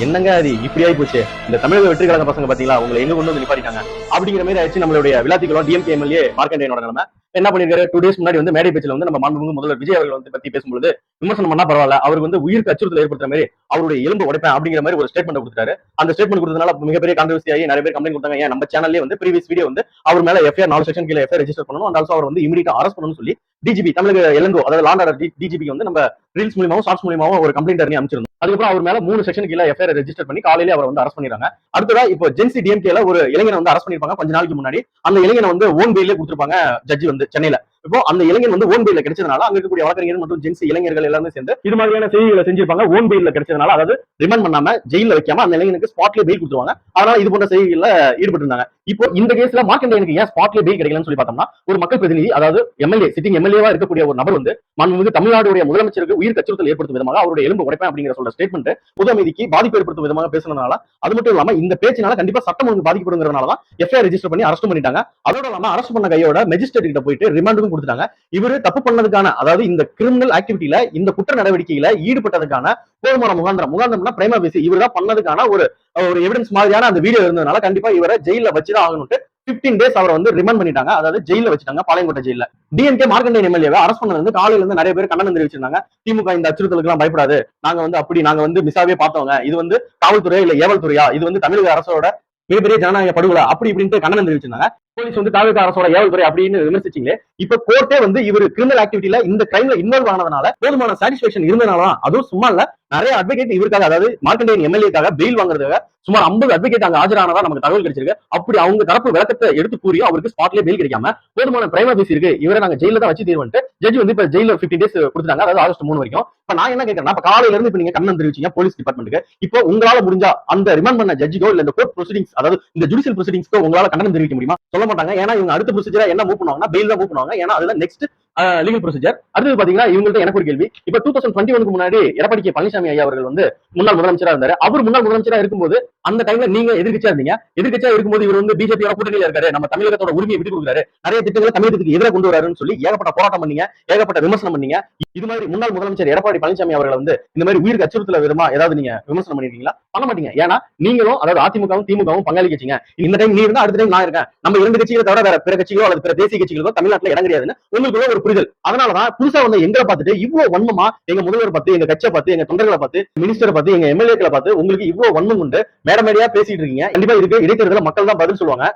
என்னங்க அது இப்படி ஆகி போச்சு. இந்த தமிழக வெற்றி கழக பசங்க பாத்தீங்களா, உங்களை எங்க கொண்டு வந்து நிப்பாட்டிட்டாங்க அப்படிங்கிற மாதிரி ஆயிடுச்சு நம்மளுடைய விளாத்திக்குளம் டிஎம்கே எம்எல்ஏ மார்க்கண்டேயனோட நிலைமை. என்ன பண்ணிருக்காரு, 2 டேஸ் முன்னாடி வந்து மேடை பேச்சில் வந்து நம்ம மாண்புமிகு முதல்வர் விஜய் அவர்கள் வந்து பத்தி பேசும்போது விமர்சனம் பண்ணா பரவாயில்ல, அவருக்கு வந்து உயிருக்கு அச்சுறுத்தல் ஏற்படுத்துற மாதிரி அவருடைய எலும்பு உடைப்பேன் அப்படிங்கிற மாதிரி ஒரு ஸ்டேட்மெண்ட் கொடுத்தாரு. அந்த ஸ்டேட்மெண்ட் கொடுத்ததுனால மிகப்பெரிய கான்ட்ரவர்சி ஆகி நிறைய பேர் கம்ப்ளைண்ட் கொடுத்தாங்க. ஏன் நம்ம சேனல்லே வந்து ப்ரீவியஸ் வீடியோ வந்து அவர் மேல எஃப்ஐஆர் 4 செக்ஷன் கீழே எஃப்ஐஆர் ரெஜிஸ்டர் பண்ணணும், அண்ட் ஆல்சோ அவர் வந்து இமீடியட்டா அரெஸ்ட் பண்ணணும்னு சொல்லி டிஜிபி தமிழக இளங்கோ, அதாவது லாண்ட் ஆர்டர் டிஜிபி வந்து நம்ம ரீல்ஸ் மூலியமாவும் ஷார்ட்ஸ் மூலியமாவும் ஒரு கம்ப்ளைண்ட் அறிஞர் அமைச்சிருந்தோம். அதுக்கப்புறம் அவர் மேல 3 செக்ஷன் கீழே எஃப்ஐஆர் ரெஜிஸ்டர் பண்ணி காலையில அவர் வந்து அரெஸ்ட் பண்ணிருக்காங்க. அடுத்ததா இப்போ ஜென்சி டிஎம்கேல ஒரு இளைஞனை வந்து அரெஸ்ட் பண்ணிருப்பாங்க கொஞ்ச நாளைக்கு முன்னாடி. அந்த இளைஞனை வந்து ஓன் பெயிலே கொடுத்திருப்பாங்க ஜட்ஜி வந்து சென்னையில. இப்போ அந்த இளைஞன் வந்து ஓன் பெயில கிடைச்சதுனால அங்க இருக்கக்கூடிய வழக்கறிஞர்கள் மற்றும் ஜென்சி இளைஞர்கள் எல்லாமே சேர்ந்து இது மாதிரியான செய்திகளை செஞ்சிருப்பாங்க. ஓன் பெயில கிடைச்சதுனால, அதாவது ரிமாண்ட் பண்ணாம ஜெயில வைக்காம அந்த இளைஞனுக்கு ஸ்பாட்லயே பெயில் கொடுத்துருவாங்க. அதனால இது போன்ற செய்திகள்ல ஈடுபட்டு இருந்தாங்க. இப்போ இந்த கேஸ்ல மார்க்கண்டேயனுக்கு ஏன் ஸ்பாட்லயே பெயில் கிடைக்கலன்னு சொல்லி பார்த்தோம்னா, ஒரு மக்கள் பிரதிநிதி, அதாவது எம்எல்ஏ, சிட்டிங் எம்எல்ஏவா இருக்கக்கூடிய ஒரு நபர் வந்து மாண்புமிகு தமிழ்நாடுடைய முதலமைச்சருக்கு உயிர் அச்சுறுத்தல் ஏற்படுத்தும் விதமாக அவருடைய எலும்பு உடைப்பேன் அப்படிங்கிற சொல்ற ஸ்டேட்மெண்ட் பொது அமைதிக்கு பாதிப்பு ஏற்படுத்தும் விதமாக பேசுனதுனால, அது மட்டும் இல்லாம இந்த பேச்சினால கண்டிப்பா சட்டம் ஒழுங்கு பாதிக்கப்படுங்கிறதுனால தான் எஃப்ஐஆர் ரெஜிஸ்டர் பண்ணி அரெஸ்ட் பண்ணிட்டாங்க. அதோட இல்லாம அரெஸ்ட் பண்ண கையோட மெஜிஸ்ட்ரேட் கிட்ட போயிட்டு ரிமாண்டுக்கும் கொடுத்துட்டாங்க. இவரு தப்பு பண்ணதுக்கான, அதாவது இந்த கிரிமினல் ஆக்டிவிட்டியில, இந்த குற்ற நடவடிக்கையில ஈடுபட்டதுக்கான போதுமான முகாந்திரம்னா பிரைமா பேசி இவர் தான் பண்ணதுக்கான ஒரு எவிடன்ஸ் மாதிரியான அந்த வீடியோ இருந்ததுனால கண்டிப்பா இவரை ஜெயில வச்சுதான் ஆகணும்னு 15 டேஸ் அவரை வந்து ரிமாண்ட் பண்ணிட்டாங்க. அதாவது ஜெயில வச்சுட்டாங்க, பாளையங்கோட்டை ஜெயில. டிஎம்கே மார்க்கண்டேயன் எம்எல்ஏவை அரெஸ்ட் பண்ணது வந்து காலையில இருந்து நிறைய பேர் கண்டனம் தெரிவிச்சிருந்தாங்க. திமுக இந்த அச்சுறுத்தலுக்கு எல்லாம் பயப்படாது, நாங்க வந்து அப்படி நாங்க வந்து மிசாவே பார்த்தவங்க, இது வந்து காவல்துறை இல்ல ஏவல் துறையா, இது வந்து தமிழக அரசோட மிகப்பெரிய ஜனநாயக படுகொலை அப்படி இப்படின்ட்டு கண்டனம் தெரிவிச்சிருந்தாங்க. போலீஸ் வந்து தாவேகா அரசோட ஏவல்துறை அப்படின்னு விமர்சிச்சீங்களே, இப்ப கோர்ட்டே வந்து இவர் கிரிமினல் ஆக்டிவிட்டியில இந்த கிரைம்ல இன்வால்வ் ஆனதுனால போதுமான சாட்டிஸ்பேக்ஷன் இருந்தனாலதான், அதுவும் சும்மா இல்ல, நிறைய அட்வொகேட் இவருக்காக, அதாவது மார்க்கண்டேயன் எம்எல்ஏக்காக பெயில் வாங்குறதுக்காக சுமார் 50 அட்வொகேட் அங்க ஆஜரானதா நமக்கு தகவல் கிடைச்சிருக்கு. அப்படி அவங்க தரப்பு விளக்கத்தை எடுத்து கூறி அவருக்கு ஸ்பாட்லயே பெயில் கிடைக்காம போதுமான பிரைமா பேசி இருக்கு, இவரை நாங்க ஜெயில தான் வச்சு தீர்வு ஜட்ஜி வந்து இப்ப ஜெயில 15 டேஸ் கொடுத்தாங்க, அதாவது ஆகஸ்ட் 3 வரைக்கும். இப்ப நான் என்ன கேட்கறேன், இப்ப காலையில இருந்து இப்ப நீங்க கண்டனம் தெரிவிச்சீங்க போலீஸ் டிபார்ட்மெண்ட்டுக்கு, இப்போ உங்களால முடிஞ்சா அந்த ரிமாண்ட் பண்ண ஜட்ஜிக்கோ இல்ல இந்த கோர்ட் ப்ரொசீடிங்ஸ், அதாவது இந்த ஜுடிஷியல் ப்ரொசீடிங்ஸ்க்கோ உங்களால கண்டனம் தெரிவிக்க முடியுமா? சொல்ல மாட்டாங்க. ஏன்னா இவங்க அடுத்த ப்ரொசீஜரா என்ன மூவ் பண்ணுவாங்கன்னா பெயில் தான் மூவ் பண்ணுவாங்க. ஏன்னா அதுல நெக்ஸ்ட் லீகல் ப்ரொசீஜர். அடுத்து பாத்தீங்கன்னா இவங்கள்ட்ட எனக்கு ஒரு கேள்வி. இப்ப 2021 முன்னாடி எடப்பாடி கே பழனிசாமி ஐயா அவர்கள் வந்து முன்னாள் முதலமைச்சரா இருந்தாரு. அவர் முன்னாள் முதலமைச்சரா இருக்கும்போது அந்த டைம்ல நீங்க எதிர்க்கட்சியா இருந்தீங்க. எதிர்க்கட்சியா இருக்கும்போது இவர் வந்து பிஜேபியோட கூட்டணியில இருக்காரு, நம்ம தமிழகத்தோட உரிமையை விட்டு கொடுக்குறாரு, நிறைய திட்டங்களை தமிழகத்துக்கு எதிராக கொண்டு வராருன்னு சொல்லி ஏகப்பட்ட போராட்டம் பண்ணீங்க, ஏகப்பட்ட விமர்சனம் பண்ணீங்க. இது மாதிரி முன்னாள் முதலமைச்சர் எடப்பாடி பழனிசாமி அவர்களை வந்து இந்த மாதிரி உயிருக்கு அச்சுறுத்தல விதமா ஏதாவது நீங்க விமர்சனம் பண்ணிருக்கீங்களா? பண்ண மாட்டீங்க. ஏன்னா நீங்களும், அதாவது அதிமுகவும் திமுகவும் பங்காளி கட்சிங்க. இந்த டைம் நீ இருந்தா அடுத்த டைம் நான் இருக்கேன், நம்ம 2 கட்சிகளை தவிர வேற பிற கட்சிகளோ அல்லது பிற தேசிய கட்சிகளோ தமிழ்நாட்டுல இடம் கிடையாதுன்னு உங்களுக்குள்ள ஒரு புரிதல். அதனாலதான் புதுசா வந்து எங்களை பார்த்துட்டு இவ்வளவு வன்மமா எங்க முதல்வர் பார்த்து, எங்க கட்சியை பார்த்து, எங்க தொண்டர்களை பார்த்து, மினிஸ்டரை பார்த்து, எங்க எம்எல்ஏக்களை பார்த்து உங்களுக்கு இவ்வளவு வன்மம் உண்டு மேடமேடியா பேசிட்டு இருக்கீங்க. கண்டிப்பா இதுக்கு இடைத்தேர்தல மக்கள் தான் பதில் சொல்லுவாங்க.